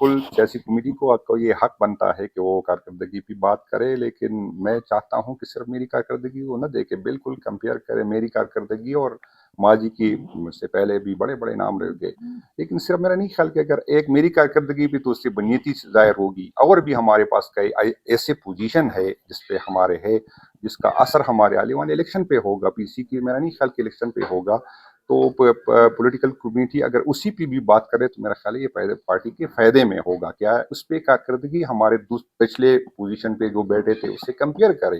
بالکل سیاسی کمیٹی کو یہ حق بنتا ہے کہ وہ کارکردگی کی بات کرے، لیکن میں چاہتا ہوں کہ صرف میری کارکردگی کو نہ دیکھے، بالکل کمپیئر کرے میری کارکردگی اور ماضی کی سے پہلے بھی بڑے بڑے نام رہ گئے، لیکن صرف میرا نہیں خیال کہ اگر ایک میری کارکردگی بھی تو اس سے بنیادی ظاہر ہوگی، اور بھی ہمارے پاس کئی ایسے پوزیشن ہے جس پہ ہمارے ہے، جس کا اثر ہمارے آنے والے الیکشن پہ ہوگا، پی سی کی میرا نہیں خیال کہ الیکشن پہ ہوگا، تو پولیٹیکل کمیٹی اگر اسی پہ بھی بات کرے تو میرا خیال ہے یہ پارٹی کے فائدے میں ہوگا، کیا اس پہ کارکردگی ہمارے پچھلے پوزیشن پہ جو بیٹھے تھے اس سے کمپیئر کرے،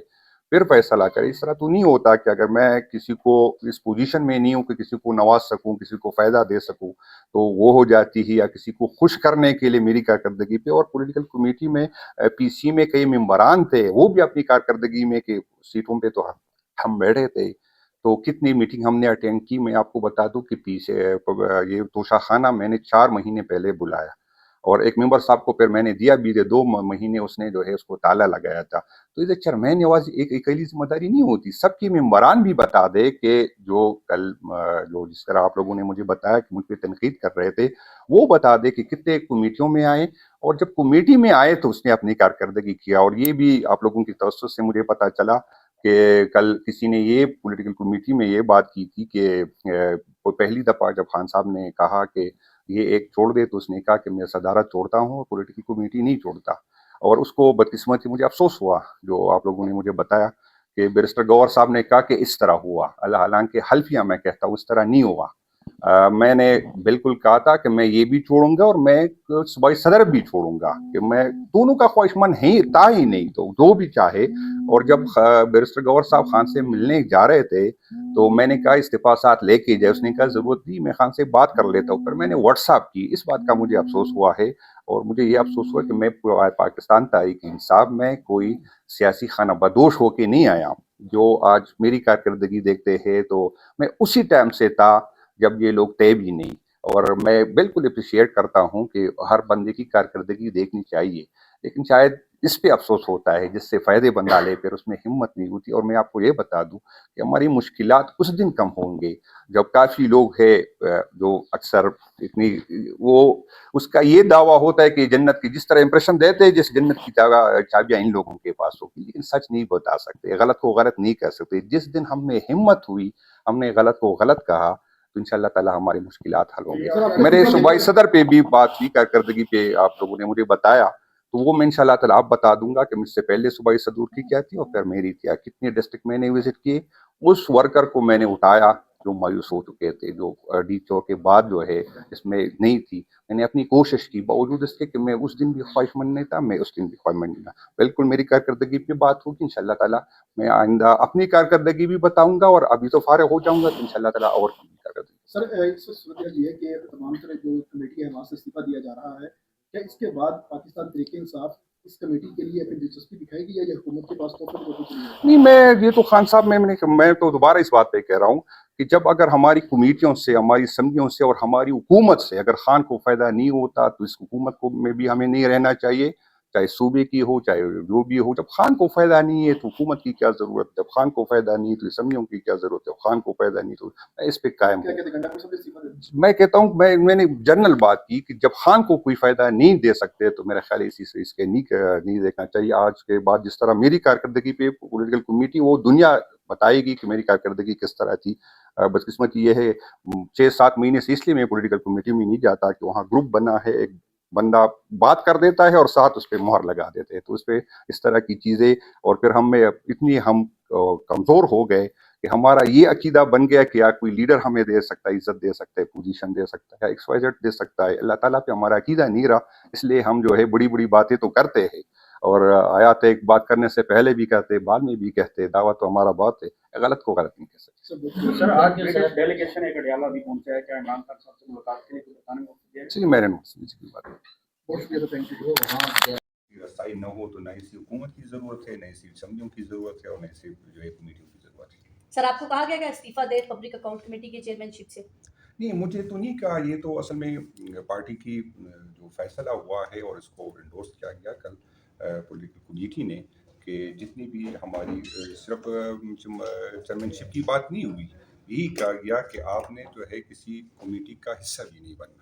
پھر فیصلہ کرے۔ اس طرح تو نہیں ہوتا کہ اگر میں کسی کو اس پوزیشن میں نہیں ہوں کہ کسی کو نواز سکوں، کسی کو فائدہ دے سکوں تو وہ ہو جاتی ہے، یا کسی کو خوش کرنے کے لیے میری کارکردگی پہ۔ اور پولیٹیکل کمیٹی میں پی سی میں کئی ممبران تھے، وہ بھی اپنی کارکردگی میں کہ سیٹوں پہ تو ہم بیٹھے تھے، تو کتنی میٹنگ ہم نے اٹینڈ کی۔ میں آپ کو بتا دوں کہ یہ توشہ خانہ میں نے 4 مہینے پہلے بلایا، اور ایک ممبر صاحب کو پھر میں نے دیا بھی 2 مہینے اس نے جو ہے اس کو تالا لگایا تھا۔ تو یہ چیئرمین نواز ایک اکیلی ذمہ داری نہیں ہوتی، سب کی ممبران بھی بتا دے کہ جو کل جو جس طرح آپ لوگوں نے مجھے بتایا کہ مجھ پہ تنقید کر رہے تھے، وہ بتا دے کہ کتنے کمیٹیوں میں آئے، اور جب کمیٹی میں آئے تو اس نے اپنی کارکردگی کیا۔ اور یہ بھی آپ لوگوں کی توسط سے مجھے پتا چلا کہ کل کسی نے یہ پولیٹیکل کمیٹی میں یہ بات کی تھی کہ پہلی دفعہ جب خان صاحب نے کہا کہ یہ ایک چھوڑ دے تو اس نے کہا کہ میں صدارت چھوڑتا ہوں اور پولیٹیکل کمیٹی نہیں چھوڑتا، اور اس کو بدقسمتی مجھے افسوس ہوا جو آپ لوگوں نے مجھے بتایا کہ بیرسٹر گوہر صاحب نے کہا کہ اس طرح ہوا، حالانکہ حلفیہ میں کہتا ہوں اس طرح نہیں ہوا۔ میں نے بالکل کہا تھا کہ میں یہ بھی چھوڑوں گا اور میں صوبائی صدر بھی چھوڑوں گا، کہ میں دونوں کا خواہش مند تھا ہی نہیں، تو جو بھی چاہے۔ اور جب بیرسٹر گوہر صاحب خان سے ملنے جا رہے تھے تو میں نے کہا استعفیٰ ساتھ لے کے جائے، اس نے کہا ضرورت نہیں، میں خان سے بات کر لیتا ہوں، پھر میں نے واٹس ایپ کی، اس بات کا مجھے افسوس ہوا ہے۔ اور مجھے یہ افسوس ہوا کہ میں پاکستان تحریک انصاف میں کوئی سیاسی خانہ بدوش ہو کے نہیں آیا۔ جو آج میری کارکردگی دیکھتے ہیں تو میں اسی ٹائم سے تھا جب یہ لوگ تھے بھی نہیں، اور میں بالکل اپریشیٹ کرتا ہوں کہ ہر بندے کی کارکردگی دیکھنی چاہیے، لیکن شاید اس پہ افسوس ہوتا ہے جس سے فائدے بندہ لے، پھر اس میں ہمت نہیں ہوتی۔ اور میں آپ کو یہ بتا دوں کہ ہماری مشکلات اس دن کم ہوں گے جب کافی لوگ ہیں جو اکثر اتنی وہ اس کا یہ دعویٰ ہوتا ہے کہ جنت کی جس طرح امپریشن دیتے ہیں جس جنت کی چابیاں ان لوگوں کے پاس ہوگی، لیکن سچ نہیں بتا سکتے، غلط کو غلط نہیں کہہ سکتے۔ جس دن ہم میں ہمت ہوئی، ہم نے غلط کو غلط کہا، تو انشاءاللہ تعالی ہماری مشکلات حل ہوں گے۔ میرے صوبائی صدر پہ بھی بات کی، کارکردگی پہ آپ لوگوں نے مجھے بتایا، تو وہ میں انشاءاللہ تعالی آپ بتا دوں گا کہ مجھ سے پہلے صوبائی صدور کی کیا تھی اور پھر میری کیا، کتنے ڈسٹرکٹ میں نے وزٹ کیے، اس ورکر کو میں نے اٹھایا جو مایوس ہو چکے تھے، جو ڈی چو کے بعد جو ہے اس میں نہیں تھی، میں نے اپنی کوشش کی، باوجود اس کے کہ میں اس دن بھی خواہش مند نہیں تھا، میں اس دن بھی خواہش مند نہیں تھا۔ بالکل میری کارکردگی پہ بات ہوگی انشاءاللہ تعالی، میں آئندہ اپنی کارکردگی بھی بتاؤں گا، اور ابھی تو فارغ ہو جاؤں گا تو انشاءاللہ تعالی اور کی کارکردگی۔ سر اس وقت صورت یہ ہے کہ تمام طرح جو کمیٹی ہے وہاں سے استعفیٰ دیا جا رہا ہے، کیا اس کے بعد پاکستان تحریک انصاف اس کمیٹی کے لیے اپنی دلچسپی دکھائے گی، یا یہ حکومت کے پاس تو نہیں، یہ تو خان صاحب میں تو دوبارہ اس بات پہ کہہ رہا ہوں کہ جب اگر ہماری کمیٹیوں سے، ہماری اسمبلیوں سے اور ہماری حکومت سے اگر خان کو فائدہ نہیں ہوتا تو اس حکومت کو میں بھی ہمیں نہیں رہنا چاہیے، چاہے صوبے کی ہو چاہے جو بھی ہو۔ جب خان کو فائدہ نہیں ہے تو حکومت کی کیا ضرورت، جب خان کو فائدہ نہیں تو اسمبلیوں کی کیا ضرورت ہے، خان کو فائدہ نہیں تو میں اس پہ قائم ہوں۔ میں کہتا ہوں میں نے جنرل بات کی کہ جب خان کو کوئی فائدہ نہیں دے سکتے تو میرا خیال ہے اسی سے اس کے نہیں دیکھنا چاہیے۔ آج کے بعد جس طرح میری کارکردگی پہ پولیٹیکل کمیٹی وہ دنیا بتائے گی کہ میری کارکردگی کس طرح تھی۔ بدقسمتی یہ ہے 6-7 مہینے سے اس لیے میں پولیٹیکل کمیٹی میں نہیں جاتا کہ وہاں گروپ بنا ہے، ایک بندہ بات کر دیتا ہے اور ساتھ اس پہ مہر لگا دیتے ہیں، تو اس پہ اس طرح کی چیزیں، اور پھر ہم میں اتنی ہم کمزور ہو گئے کہ ہمارا یہ عقیدہ بن گیا کہ کوئی لیڈر ہمیں دے سکتا ہے، عزت دے سکتا ہے، پوزیشن دے سکتا ہے، ایکس وائی زیڈ دے سکتا ہے، اللہ تعالیٰ پہ ہمارا عقیدہ نہیں رہا، اس لیے ہم جو ہے بڑی بڑی باتیں تو کرتے ہیں، اور آیات ایک بات کرنے سے پہلے بھی کہتے بعد میں بھی کہتے، دعویٰ تو ہمارا بہت ہے، غلط کو غلط نہیں کہہ سکتے۔ سر آج ڈیلیگیشن ایک اڈیالہ بھی پہنچا ہے، کیا عمران خان صاحب سے ملاقات کے لیے کچھ بتانے کو؟ چلیے میرے کی بات ہے رسائی نہ ہو تو نہ اسی حکومت کی ضرورت ہے، نہ اسی اسمبلیوں کی ضرورت ہے، اور نہ اسی جو ہے کمیٹیوں کی ضرورت ہے۔ سر آپ کو کہا گیا کہ استعفیٰ دے پبلک اکاؤنٹ کمیٹی کی چیئرمین شپ سے؟ نہیں، مجھے تو نہیں کہا، یہ تو اصل میں پارٹی کی جو فیصلہ ہوا ہے اور اس کو انڈورس کیا گیا کل پولیٹیکل کمیٹی نے کہ جتنی بھی ہماری صرف چیئرمین شپ کی بات نہیں ہوئی، یہی کہا گیا کہ آپ نے جو ہے کسی کمیٹی کا حصہ بھی نہیں بننا۔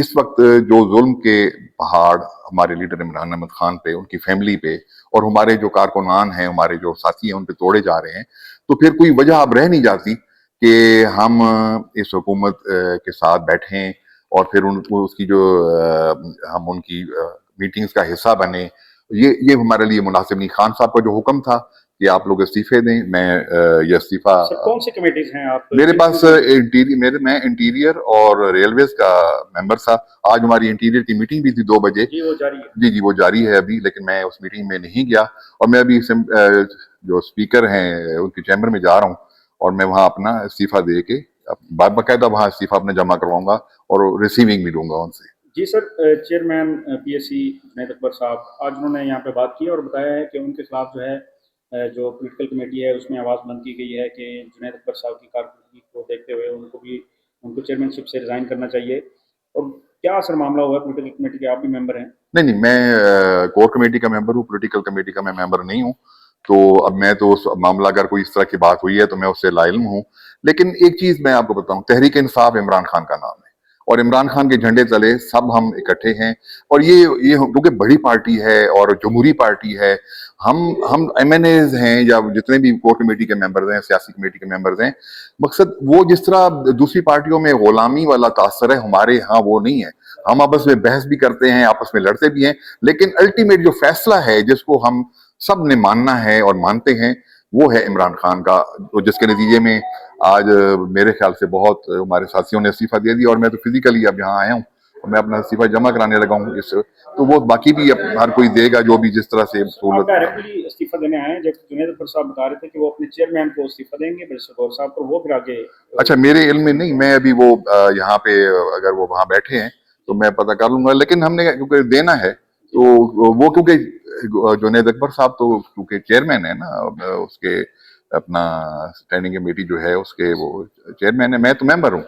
اس وقت جو ظلم کے پہاڑ ہمارے لیڈر عمران احمد خان پہ، ان کی فیملی پہ اور ہمارے جو کارکنان ہیں، ہمارے جو ساتھی ہیں، ان پہ توڑے جا رہے ہیں، تو پھر کوئی وجہ اب رہ نہیں جاتی کہ ہم اس حکومت کے ساتھ بیٹھیں اور پھر اس کی جو ہم ان کی میٹنگز کا حصہ بنے. یہ ہمارے لیے مناسب نہیں. خان صاحب کا جو حکم تھا کہ آپ لوگ استعفے دیں، میں یہ استعفیٰ، سر کون سی کمیٹیز ہیں آپ؟ میرے پاس میں انٹیریئر اور ریلویز کا ممبر تھا. آج ہماری انٹیریئر کی میٹنگ بھی تھی 2 بجے. جی وہ جاری ہے. جی وہ جاری ہے ابھی، لیکن میں اس میٹنگ میں نہیں گیا اور میں ابھی جو اسپیکر ہیں ان کے چیمبر میں جا رہا ہوں اور میں وہاں اپنا استعفیٰ دے کے باقاعدہ وہاں استعفیٰ اپنے جمع کرواؤں گا اور ریسیونگ بھی لوں گا ان سے. جی sir, chairman P S C Junaid Akbar صاحب آج انہوں نے یہاں پہ بات کی اور بتایا ہے کہ ان کے خلاف جو ہے جو پولیٹیکل کمیٹی ہے اس میں آواز بند کی گئی ہے کہ جنید اکبر صاحب کی کارکردگی کو دیکھتے ہوئے ان کو چیئرمین شپ سے ریزائن کرنا چاہیے. اور کیا سر معاملہ ہوا ہے؟ پولیٹیکل کمیٹی کے آپ بھی ممبر ہیں؟ نہیں، میں کور کمیٹی کا ممبر ہوں، پولیٹیکل کمیٹی کا میں ممبر نہیں ہوں. تو اب میں تو اس معاملہ اگر کوئی اس طرح کی بات ہوئی ہے تو میں اس سے لا علم ہوں. لیکن ایک چیز میں آپ کو بتاؤں، تحریک انصاف عمران خان کا نام ہے اور عمران خان کے جھنڈے تلے سب ہم اکٹھے ہیں. اور یہ کیونکہ بڑی پارٹی ہے اور جمہوری پارٹی ہے، ہم ایم این ایز ہیں یا جتنے بھی کور کمیٹی کے ممبرز ہیں، سیاسی کمیٹی کے ممبرز ہیں، مقصد وہ جس طرح دوسری پارٹیوں میں غلامی والا تاثر ہے، ہمارے ہاں وہ نہیں ہے. ہم آپس میں بحث بھی کرتے ہیں، آپس میں لڑتے بھی ہیں، لیکن الٹیمیٹ جو فیصلہ ہے جس کو ہم سب نے ماننا ہے اور مانتے ہیں وہ ہے عمران خان کا، جس کے نتیجے میں آج میرے خیال سے بہت ہمارے ساتھیوں نے استعفیٰ دے دیا اور میں تو فزیکلی اب یہاں آیا ہوں اور میں اپنا استعفیٰ جمع کرانے لگا ہوں. تو وہ باقی بھی ہر کوئی دے گا جو بھی جس طرح سے آپ ڈائریکٹلی استعفیٰ دینے آئے ہیں؟ جب جنید اکبر صاحب بتا رہے تھے کہ وہ اپنے چیئرمین کو استعفیٰ دیں گے برسر غور صاحب کو، وہ پھر آگے. اچھا، میرے علم میں نہیں، میں ابھی وہ یہاں پہ اگر وہ وہاں بیٹھے ہیں تو میں پتہ کر لوں گا. لیکن ہم نے کیونکہ دینا ہے تو وہ، کیونکہ جنید اکبر صاحب تو کیونکہ چیئرمین ہے نا اس کے اپنا اسٹینڈنگ کمیٹی جو ہے اس کے، وہ چیئرمین ہے، میں تو ممبر ہوں.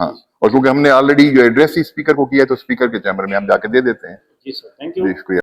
ہاں، اور کیونکہ ہم نے آلریڈی جو ایڈریس ہی اسپیکر کو کیا ہے تو اسپیکر کے چیمبر میں ہم جا کے دے دیتے ہیں. جی سر، تھینک یو. شکریہ.